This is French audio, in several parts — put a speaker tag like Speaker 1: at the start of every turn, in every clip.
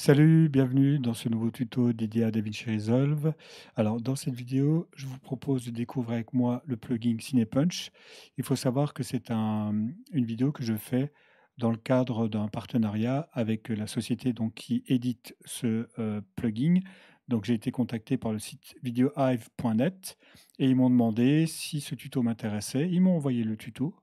Speaker 1: Salut, bienvenue dans ce nouveau tuto dédié à DaVinci Resolve. Alors, dans cette vidéo, je vous propose de découvrir avec moi le plugin Cinepunch. Il faut savoir que c'est une vidéo que je fais dans le cadre d'un partenariat avec la société donc, qui édite ce plugin. Donc, j'ai été contacté par le site videohive.net et ils m'ont demandé si ce tuto m'intéressait. Ils m'ont envoyé le tuto,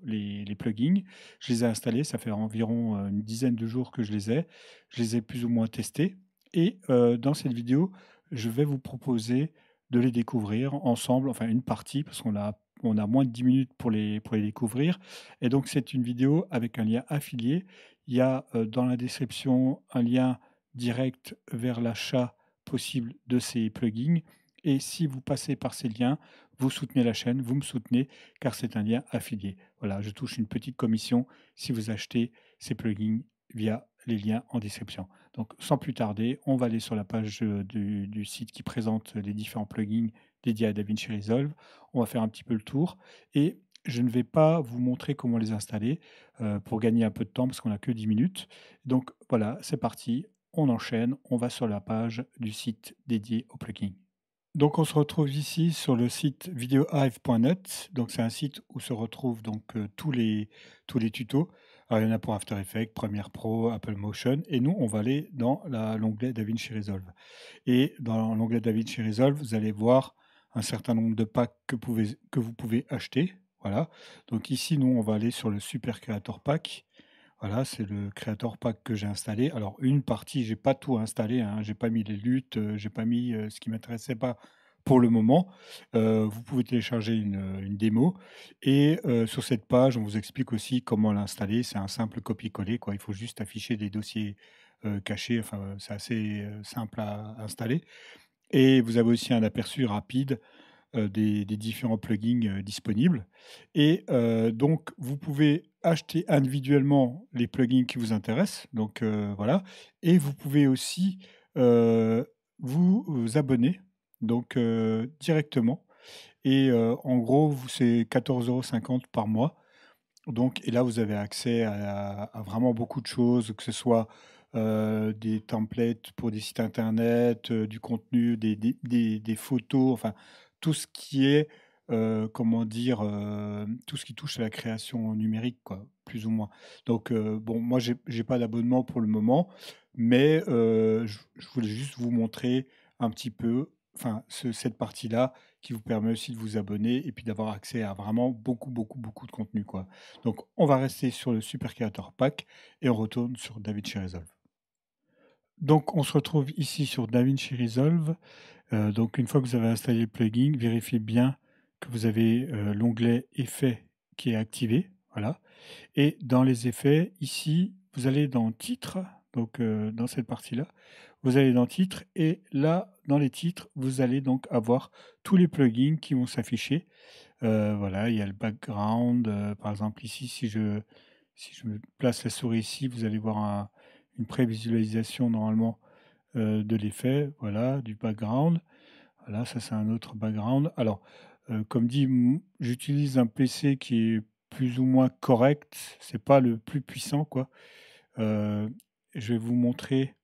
Speaker 1: les plugins. Je les ai installés, ça fait environ une dizaine de jours que je les ai. Je les ai plus ou moins testés et dans cette vidéo, je vais vous proposer de les découvrir ensemble, enfin une partie parce qu'on a moins de 10 minutes pour les découvrir et donc c'est une vidéo avec un lien affilié. Il y a, dans la description un lien direct vers l'achat possible de ces plugins et si vous passez par ces liens, vous soutenez la chaîne, vous me soutenez car c'est un lien affilié. Voilà, je touche une petite commission si vous achetez ces plugins via les liens en description. Donc sans plus tarder, on va aller sur la page du site qui présente les différents plugins dédiés à DaVinci Resolve. On va faire un petit peu le tour et je ne vais pas vous montrer comment les installer pour gagner un peu de temps parce qu'on n'a que 10 minutes. Donc voilà, c'est parti, on enchaîne, on va sur la page du site dédié aux plugins. Donc on se retrouve ici sur le site videohive.net. Donc c'est un site où se retrouvent donc tous les tutos. Alors il y en a pour After Effects, Premiere Pro, Apple Motion et nous on va aller dans l'onglet DaVinci Resolve. Et dans l'onglet DaVinci Resolve, vous allez voir un certain nombre de packs que vous pouvez acheter. Voilà. Donc ici nous on va aller sur le Super Creator Pack. Voilà, c'est le Creator Pack que j'ai installé. Alors une partie, j'ai pas tout installé, hein, j'ai pas mis les luttes, j'ai pas mis, ce qui m'intéressait pas pour le moment. Vous pouvez télécharger une démo et sur cette page, on vous explique aussi comment l'installer. C'est un simple copier-coller, quoi. Il faut juste afficher des dossiers, cachés, enfin, c'est assez, simple à installer et vous avez aussi un aperçu rapide des différents plugins disponibles. Et donc, vous pouvez acheter individuellement les plugins qui vous intéressent. Donc, voilà. Et vous pouvez aussi vous abonner donc, directement. Et en gros, c'est 14,50 € par mois. Donc, et là, vous avez accès à vraiment beaucoup de choses, que ce soit des templates pour des sites internet, du contenu, des photos, enfin tout ce qui est, comment dire, tout ce qui touche à la création numérique, quoi, plus ou moins. Donc, bon, moi, j'ai pas d'abonnement pour le moment, mais je voulais juste vous montrer un petit peu, enfin, cette partie-là qui vous permet aussi de vous abonner et puis d'avoir accès à vraiment beaucoup, beaucoup, beaucoup de contenu, quoi. Donc, on va rester sur le Super Creator Pack et on retourne sur DaVinci Resolve. Donc, on se retrouve ici sur DaVinci Resolve. Donc, une fois que vous avez installé le plugin, vérifiez bien que vous avez l'onglet Effets qui est activé. Voilà. Et dans les effets, ici, vous allez dans Titres, donc dans cette partie-là, vous allez dans Titres et là, dans les titres, vous allez donc avoir tous les plugins qui vont s'afficher. Voilà, il y a le background, par exemple ici, si je me place la souris ici, vous allez voir une prévisualisation normalement, de l'effet, voilà, du background. Voilà, ça c'est un autre background. Alors, comme dit, j'utilise un PC qui est plus ou moins correct, c'est pas le plus puissant quoi. Heu, je vais vous montrer,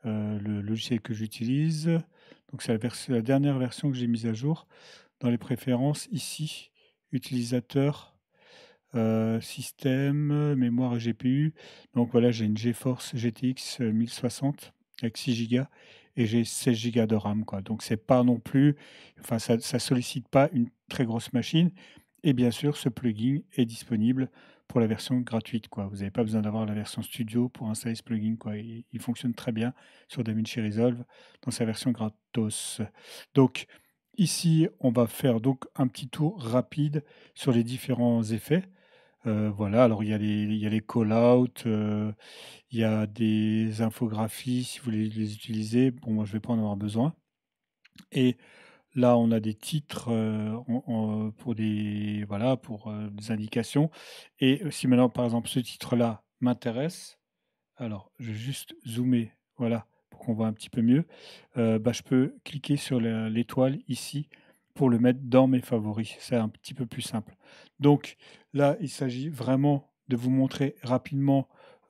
Speaker 1: le logiciel que j'utilise. Donc c'est la dernière version que j'ai mise à jour. Dans les préférences ici, utilisateur, système, mémoire et GPU. Donc voilà, j'ai une GeForce GTX 1060 avec 6 gigas et j'ai 16 gigas de RAM, quoi. Donc c'est pas non plus, enfin ça sollicite pas une très grosse machine et bien sûr ce plugin est disponible pour la version gratuite, quoi. Vous n'avez pas besoin d'avoir la version studio pour installer ce plugin, quoi. Il fonctionne très bien sur DaVinci Resolve dans sa version gratos. Donc ici, on va faire donc un petit tour rapide sur les différents effets. Voilà, alors il y a les call-out, il y a des infographies si vous voulez les utiliser. Bon, moi, je vais pas en avoir besoin et là, on a des titres, pour des voilà, pour, des indications et si maintenant, par exemple, ce titre-là m'intéresse, alors je vais juste zoomer, voilà, pour qu'on voit un petit peu mieux. Bah, je peux cliquer sur l'étoile ici pour le mettre dans mes favoris. C'est un petit peu plus simple. Donc là, il s'agit vraiment de vous montrer rapidement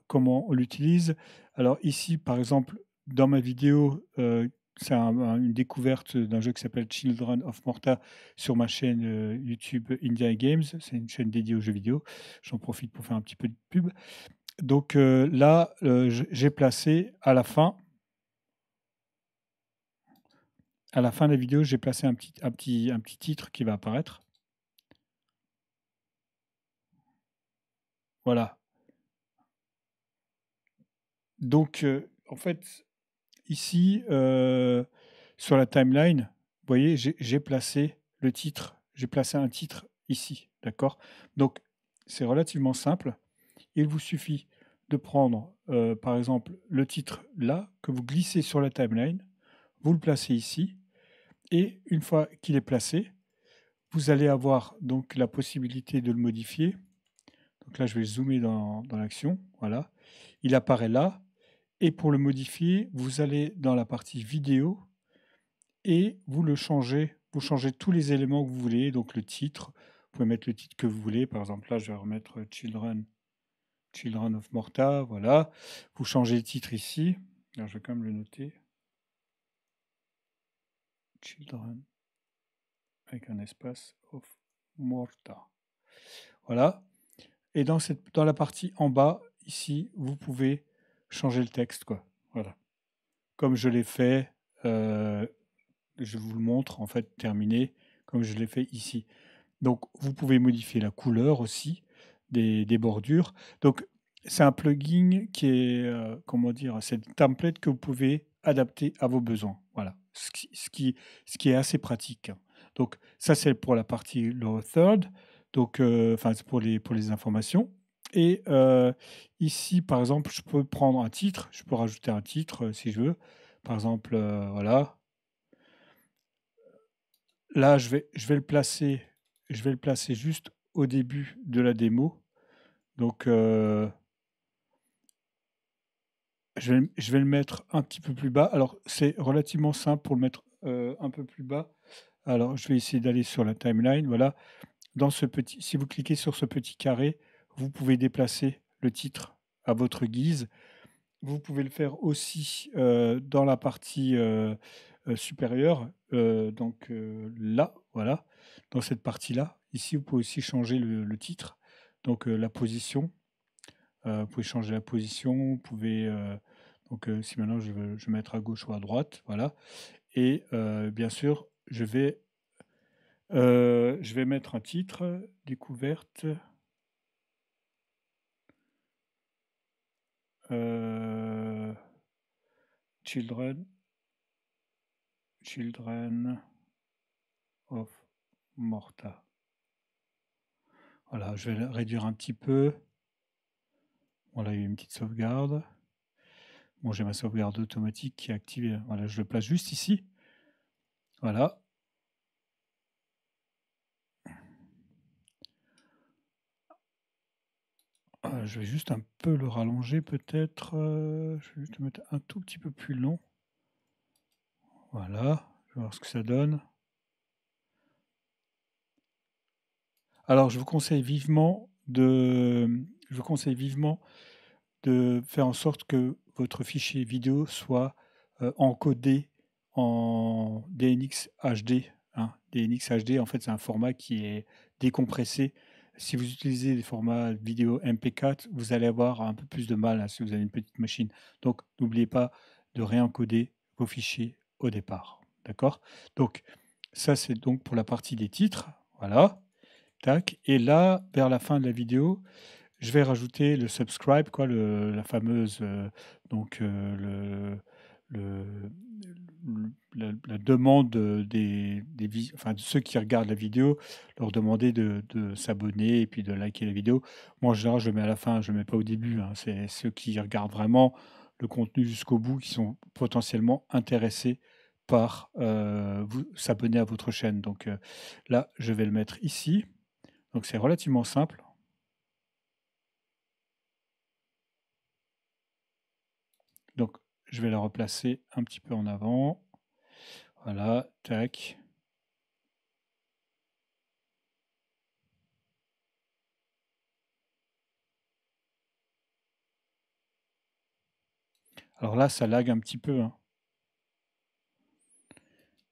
Speaker 1: comment on l'utilise. Alors ici, par exemple, dans ma vidéo, c'est une découverte d'un jeu qui s'appelle Children of Morta sur ma chaîne YouTube India Games. C'est une chaîne dédiée aux jeux vidéo. J'en profite pour faire un petit peu de pub. Donc là, j'ai placé à la fin de la vidéo, j'ai placé un petit titre qui va apparaître. Voilà. Donc, en fait, ici, sur la timeline, vous voyez, j'ai placé le titre. J'ai placé un titre ici, d'accord? Donc, c'est relativement simple. Il vous suffit de prendre, par exemple, le titre là, que vous glissez sur la timeline, vous le placez ici, et une fois qu'il est placé, vous allez avoir donc la possibilité de le modifier. Donc là, je vais zoomer dans l'action. Voilà. Il apparaît là. Et pour le modifier, vous allez dans la partie vidéo et vous le changez. Vous changez tous les éléments que vous voulez. Donc le titre, vous pouvez mettre le titre que vous voulez. Par exemple, là, je vais remettre Children of Morta. Voilà. Vous changez le titre ici. Alors, je vais quand même le noter. Children avec un espace of Morta. Voilà. Et dans la partie en bas, ici, vous pouvez changer le texte, quoi. Voilà. Comme je l'ai fait, je vous le montre, en fait, terminé, comme je l'ai fait ici. Donc, vous pouvez modifier la couleur aussi des bordures. Donc, c'est un plugin qui est, comment dire, c'est un template que vous pouvez adapter à vos besoins. Voilà, ce qui est assez pratique, hein. Donc, ça, c'est pour la partie lower third. Donc, enfin, c'est pour les informations. Et ici, par exemple, je peux prendre un titre, je peux rajouter un titre si je veux. Par exemple, voilà. Là, je vais le placer juste au début de la démo. Donc, je vais le mettre un petit peu plus bas. Alors, c'est relativement simple pour le mettre un peu plus bas. Alors, je vais essayer d'aller sur la timeline. Voilà. Si vous cliquez sur ce petit carré, vous pouvez déplacer le titre à votre guise. Vous pouvez le faire aussi dans la partie supérieure, donc là, voilà, dans cette partie-là. Ici, vous pouvez aussi changer le titre, donc la position. Vous pouvez changer la position, vous pouvez, donc si maintenant je veux mettre à gauche ou à droite, voilà. Et bien sûr, je vais mettre un titre, découverte. Children of Morta. Voilà, je vais le réduire un petit peu. Voilà, il y a une petite sauvegarde. Bon, j'ai ma sauvegarde automatique qui est activée. Voilà, je le place juste ici. Voilà. Je vais juste un peu le rallonger peut-être. Je vais juste le mettre un tout petit peu plus long. Voilà, je vais voir ce que ça donne. Alors, je vous conseille vivement de faire en sorte que votre fichier vidéo soit encodé en DNX HD, hein. DNX HD, en fait, c'est un format qui est décompressé. Si vous utilisez des formats vidéo MP4, vous allez avoir un peu plus de mal, hein, si vous avez une petite machine. Donc, n'oubliez pas de réencoder vos fichiers au départ. D'accord? Donc, ça, c'est donc pour la partie des titres. Voilà. Tac. Et là, vers la fin de la vidéo, je vais rajouter le subscribe, quoi, la fameuse, donc le la demande, enfin, de ceux qui regardent la vidéo, leur demander de s'abonner et puis de liker la vidéo. Moi, en général, je le mets à la fin, je le mets pas au début, hein. C'est ceux qui regardent vraiment le contenu jusqu'au bout, qui sont potentiellement intéressés par, vous s'abonner à votre chaîne. Donc, là, je vais le mettre ici. Donc c'est relativement simple. Donc, je vais la replacer un petit peu en avant. Voilà, tac. Alors là, ça lag un petit peu, hein.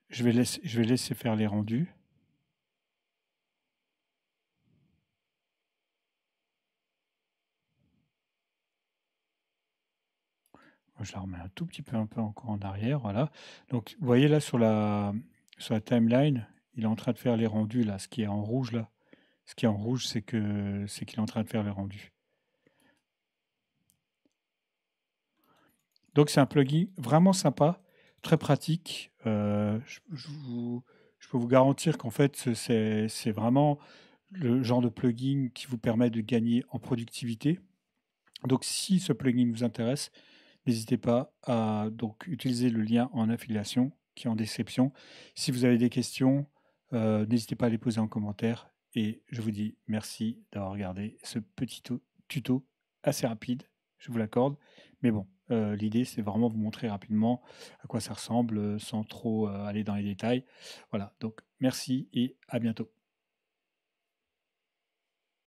Speaker 1: Je vais laisser faire les rendus. Je la remets un tout petit peu un peu encore en arrière, voilà. Donc vous voyez là sur la timeline, il est en train de faire les rendus là, ce qui est en rouge là. Ce qui est en rouge, c'est qu'il est en train de faire les rendus. Donc c'est un plugin vraiment sympa, très pratique. Je peux vous garantir qu'en fait, c'est vraiment le genre de plugin qui vous permet de gagner en productivité. Donc si ce plugin vous intéresse, n'hésitez pas à donc utiliser le lien en affiliation qui est en description. Si vous avez des questions, n'hésitez pas à les poser en commentaire et je vous dis merci d'avoir regardé ce petit tuto assez rapide, je vous l'accorde. Mais bon, l'idée c'est vraiment vous montrer rapidement à quoi ça ressemble, sans trop, aller dans les détails. Voilà, donc merci et à bientôt.